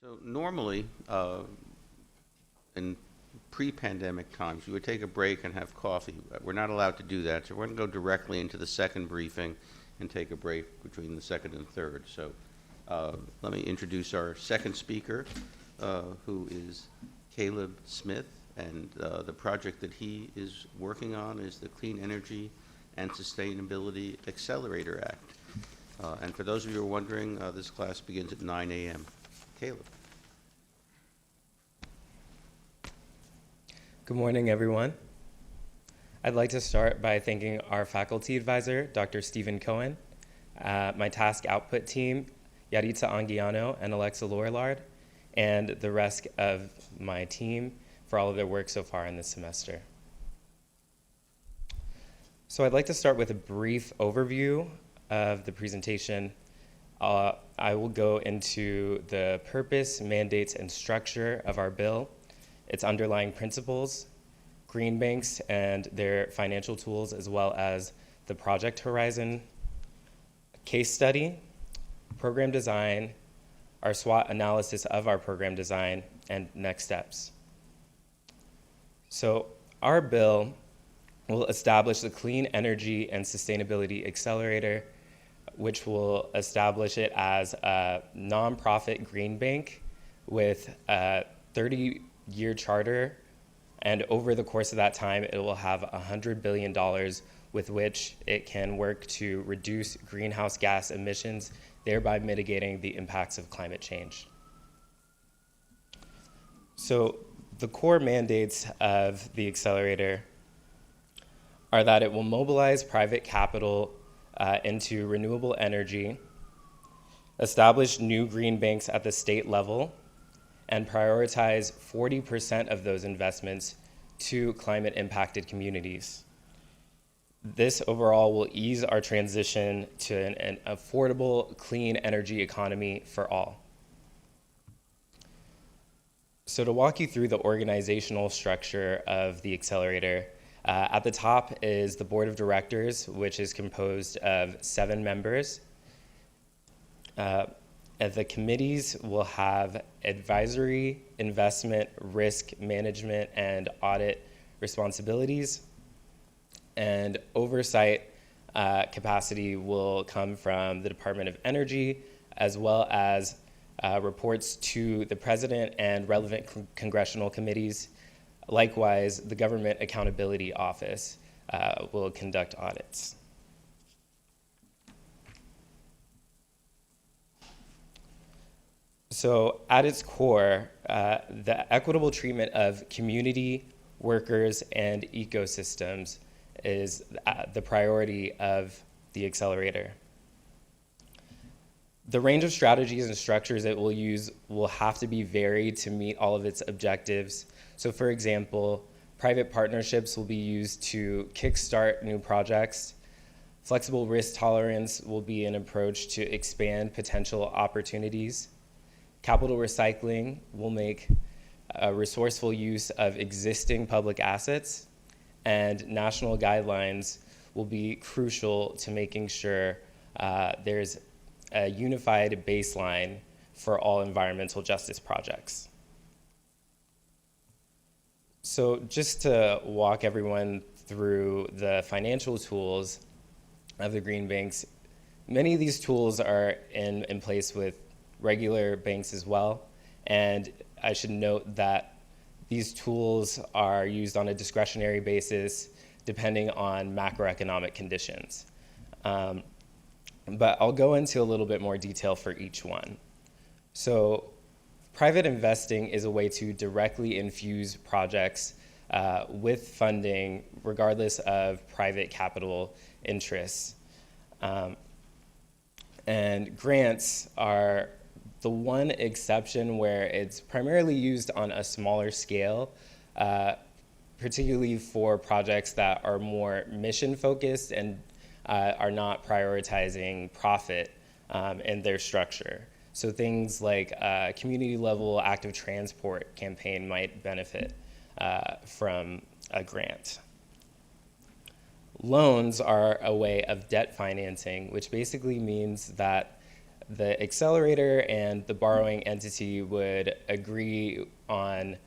So normally, in pre-pandemic times, we would take a break and have coffee. We're not allowed to do that, so we're going to go directly into the second briefing and take a break between the second and third. So let me introduce our second speaker, who is Caleb Smith, and the project that he is working on is the Clean Energy and Sustainability Accelerator Act. And for those of you who are wondering, this class begins at 9 a.m. Caleb. Good morning, everyone. I'd like to start by thanking our faculty advisor, Dr. Stephen Cohen, my task output team, Yaritza Anguiano and Alexa Lorillard, and the rest of my team for all of their work so far in this semester. So I'd like to start with a brief overview of the presentation. I will go into the purpose, mandates, and structure of our bill, its underlying principles, green banks and their financial tools, as well as the project horizon, case study, program design, our SWOT analysis of our program design, and next steps. So our bill will establish the Clean Energy and Sustainability Accelerator, which will establish it as a nonprofit green bank with a 30-year charter, and over the course of that time, it will have $100 billion with which it can work to reduce greenhouse gas emissions, thereby mitigating the impacts of climate change. So the core mandates of the accelerator are that it will mobilize private capital into renewable energy, establish new green banks at the state level, and prioritize 40% of those investments to climate-impacted communities. This overall will ease our transition to an affordable, clean energy economy for all. So to walk you through the organizational structure of the accelerator, at the top is the board of directors, which is composed of 7 members. The committees will have advisory, investment, risk management, and audit responsibilities. And oversight capacity will come from the Department of Energy, as well as reports to the president and relevant congressional committees. Likewise, the Government Accountability Office will conduct audits. So at its core, the equitable treatment of community, workers, and ecosystems is the priority of the accelerator. The range of strategies and structures it will use will have to be varied to meet all of its objectives. So for example, private partnerships will be used to kickstart new projects. Flexible risk tolerance will be an approach to expand potential opportunities. Capital recycling will make a resourceful use of existing public assets, and national guidelines will be crucial to making sure there's a unified baseline for all environmental justice projects. So just to walk everyone through the financial tools of the green banks, many of these tools are in place with regular banks as well. And I should note that these tools are used on a discretionary basis depending on macroeconomic conditions. But I'll go into a little bit more detail for each one. So private investing is a way to directly infuse projects with funding regardless of private capital interests. And grants are the one exception where it's primarily used on a smaller scale, particularly for projects that are more mission focused and are not prioritizing profit in their structure. So things like a community level active transport campaign might benefit from a grant. Loans are a way of debt financing, which basically means that the accelerator and the borrowing entity would agree on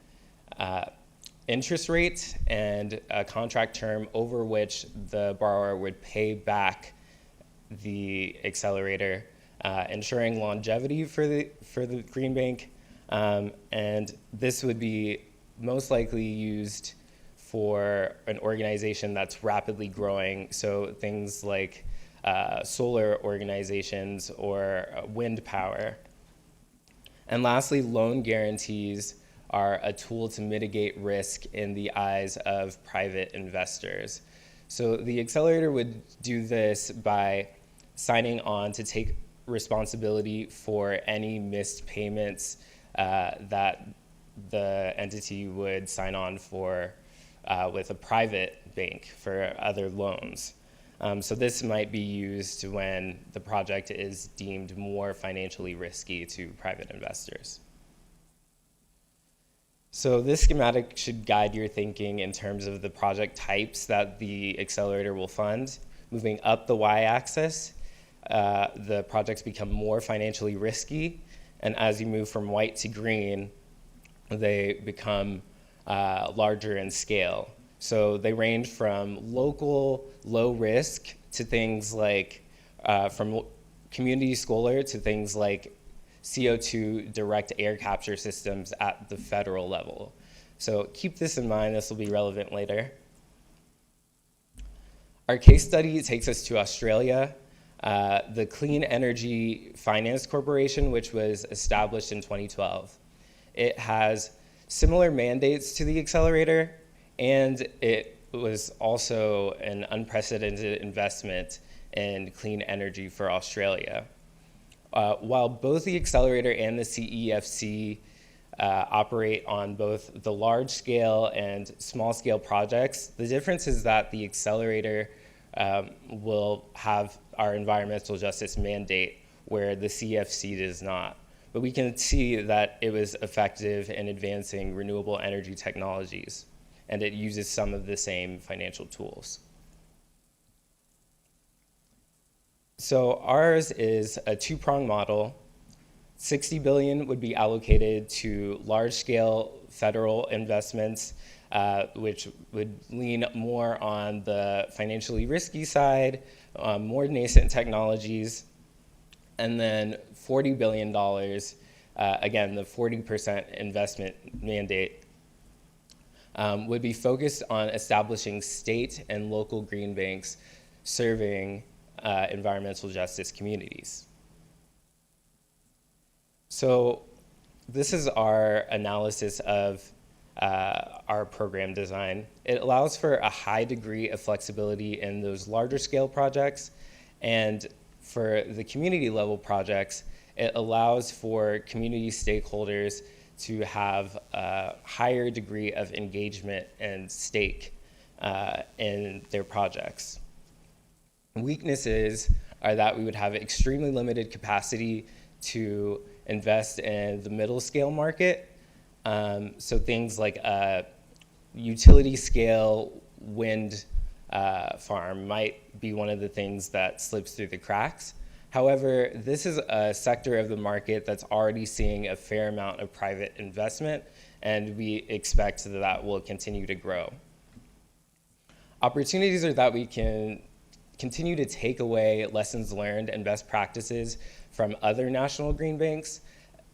interest rate and a contract term over which the borrower would pay back the accelerator, ensuring longevity for the green bank, and this would be most likely used for an organization that's rapidly growing, so things like solar organizations or wind power. And lastly, loan guarantees are a tool to mitigate risk in the eyes of private investors. So the accelerator would do this by signing on to take responsibility for any missed payments that the entity would sign on for with a private bank for other loans. So this might be used when the project is deemed more financially risky to private investors. So this schematic should guide your thinking in terms of the project types that the accelerator will fund. Moving up the y-axis, the projects become more financially risky, and as you move from white to green, they become larger in scale. So they range from local low risk to things like, from community solar to things like CO2 direct air capture systems at the federal level. So keep this in mind, this will be relevant later. Our case study takes us to Australia. The Clean Energy Finance Corporation, which was established in 2012. It has similar mandates to the accelerator, and it was also an unprecedented investment in clean energy for Australia. While both the accelerator and the CEFC operate on both the large scale and small scale projects, the difference is that the accelerator will have our environmental justice mandate where the CFC does not. But we can see that it was effective in advancing renewable energy technologies, and it uses some of the same financial tools. So ours is a two-pronged model. 60 billion would be allocated to large-scale federal investments, which would lean more on the financially risky side, more nascent technologies, and then $40 billion, again, the 40% investment mandate, would be focused on establishing state and local green banks serving environmental justice communities. So this is our analysis of our program design. It allows for a high degree of flexibility in those larger scale projects, and for the community level projects, it allows for community stakeholders to have a higher degree of engagement and stake in their projects. Weaknesses are that we would have extremely limited capacity to invest in the middle scale market. So things like a utility scale wind farm might be one of the things that slips through the cracks. However, this is a sector of the market that's already seeing a fair amount of private investment, and we expect that that will continue to grow. Opportunities are that we can continue to take away lessons learned and best practices from other national green banks,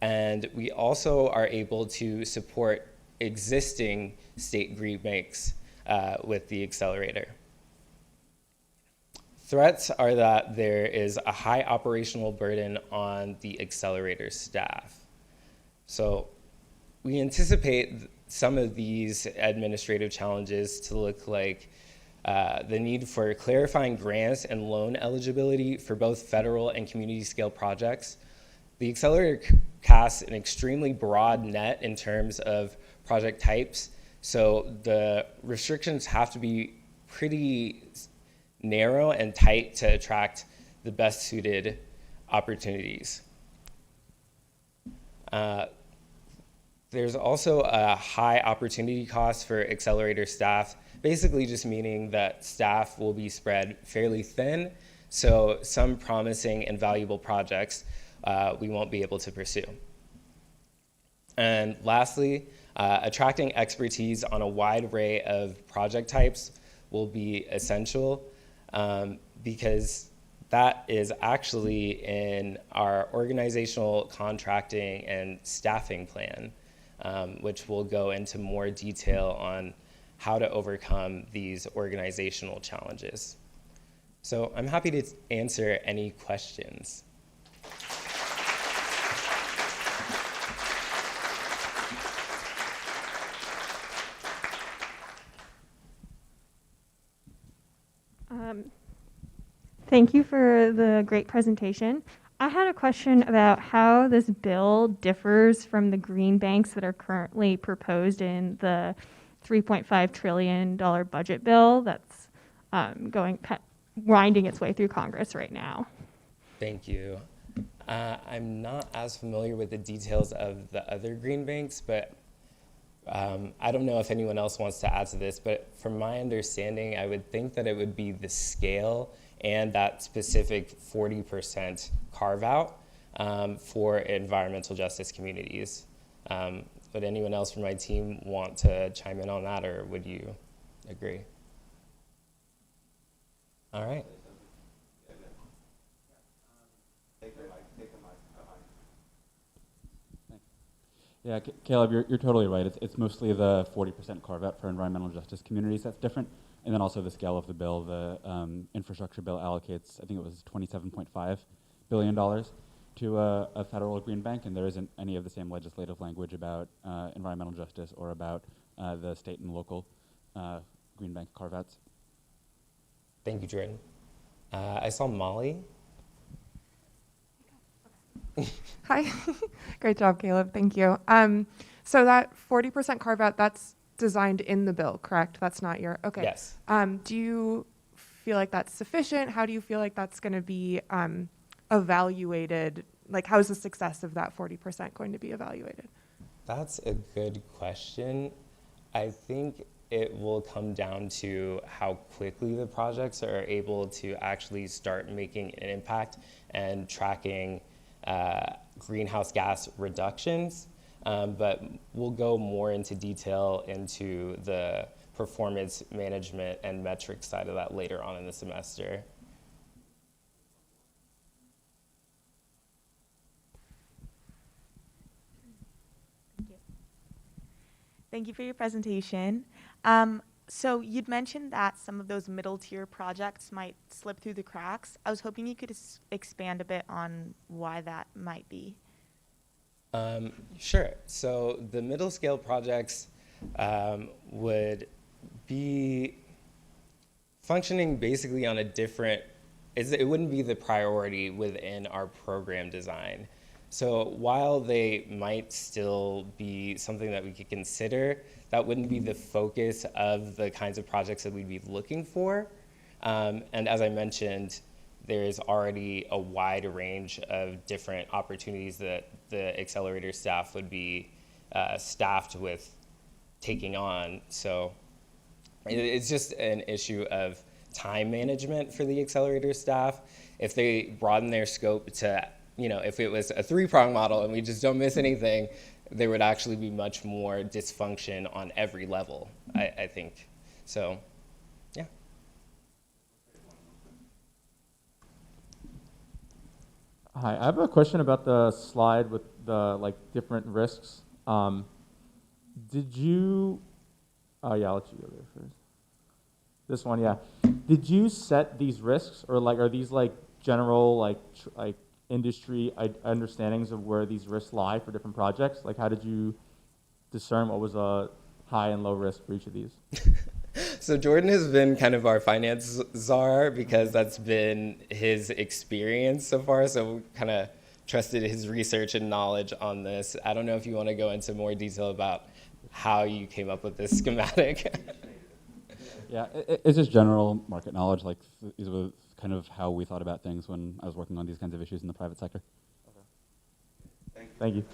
and we also are able to support existing state green banks with the accelerator. Threats are that there is a high operational burden on the accelerator staff. So we anticipate some of these administrative challenges to look like the need for clarifying grants and loan eligibility for both federal and community scale projects. The accelerator casts an extremely broad net in terms of project types, so the restrictions have to be pretty narrow and tight to attract the best suited opportunities. There's also a high opportunity cost for accelerator staff, basically just meaning that staff will be spread fairly thin, so some promising and valuable projects we won't be able to pursue. And lastly, attracting expertise on a wide array of project types will be essential because that is actually in our organizational contracting and staffing plan, which will go into more detail on how to overcome these organizational challenges. So I'm happy to answer any questions. Thank you for the great presentation. I had a question about how this bill differs from the green banks that are currently proposed in the $3.5 trillion budget bill that's winding its way through Congress right now. Thank you. I'm not as familiar with the details of the other green banks, but I don't know if anyone else wants to add to this, but from my understanding, I would think that it would be the scale and that specific 40% carve out for environmental justice communities. Would anyone else from my team want to chime in on that, or would you agree? All right. Yeah, Caleb, you're totally right. It's mostly the 40% carve out for environmental justice communities that's different. And then also the scale of the bill. The infrastructure bill allocates, I think it was $27.5 billion to a federal green bank, and there isn't any of the same legislative language about environmental justice or about the state and local green bank carve-outs. Thank you, Jordan. I saw Molly. Hi. Great job, Caleb. Thank you. So that 40% carve out, that's designed in the bill, correct? That's not your, okay. Yes. Do you feel like that's sufficient? How do you feel like that's going to be evaluated? Like, how is the success of that 40% going to be evaluated? That's a good question. I think it will come down to how quickly the projects are able to actually start making an impact and tracking greenhouse gas reductions. But we'll go more into detail into the performance management and metrics side of that later on in the semester. Thank you for your presentation. So you'd mentioned that some of those middle tier projects might slip through the cracks. I was hoping you could expand a bit on why that might be. Sure. So the middle scale projects would be functioning basically on a different, it wouldn't be the priority within our program design. So while they might still be something that we could consider, that wouldn't be the focus of the kinds of projects that we'd be looking for. And as I mentioned, there's already a wide range of different opportunities that the Accelerator staff would be staffed with taking on. So it's just an issue of time management for the Accelerator staff. If they broaden their scope to, if it was a three-prong model and we just don't miss anything, there would actually be much more dysfunction on every level, I think. So, yeah. Hi, I have a question about the slide with the different risks. Did you? Oh yeah, I'll let you go there first. This one, yeah. Did you set these risks, or are these general industry understandings of where these risks lie for different projects? How did you discern what was a high and low risk for each of these? So Jordan has been kind of our finance czar because that's been his experience so far. So we kind of trusted his research and knowledge on this. I don't know if you want to go into more detail about how you came up with this schematic. Yeah, it's just general market knowledge. These were kind of how we thought about things when I was working on these kinds of issues in the private sector. Okay. Thank you.